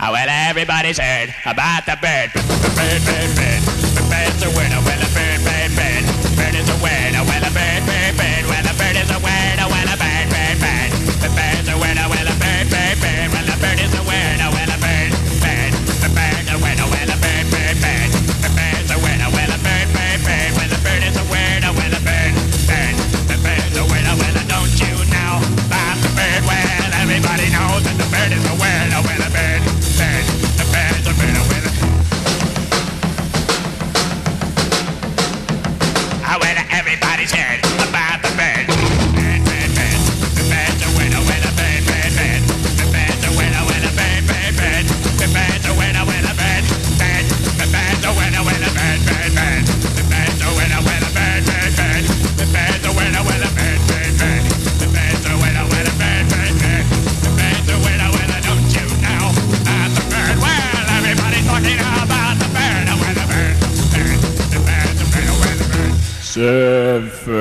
Well, everybody's heard about the bird. Bird, bird, bird. The bird's a word. Well, a bird, bird, bird. Bird is a word. Well, a bird, bird, bird. Well, a bird is a word. Well, a bird, bird, bird. The bird's a word. Well, a bird, bird, bird. Well, a bird is a word. Well, a bird, bird. The bird's a word. Well, a bird, bird, bird. The bird's a word. Well, a bird, bird, bird. Well, a bird is a word. Well, a bird, bird. The bird's a word. Well, don't you know about the bird? Well, everybody knows that the bird is a word. Well, a bird. The bird's a bird, well, everybody's heard about the bird. Bird, bird, bird. The bird's a winner, winner, bird, bird, bird. The bird's a winner, winner, bird, bird, bird. The bird's a winner, winner, bird, bird. The bird's a winner, winner, bird, bird, bird. The bird's a winner, winner, bird, bird, bird. The bird's a winner, winner, bird, bird, bird. The bird's a winner, winner, bird, bird, bird. The bird's a winner, winner, don't you know about the bird? Well, everybody's talking about the bird, winner, bird, bird. The bird's a winner, winner, bird. Surfin.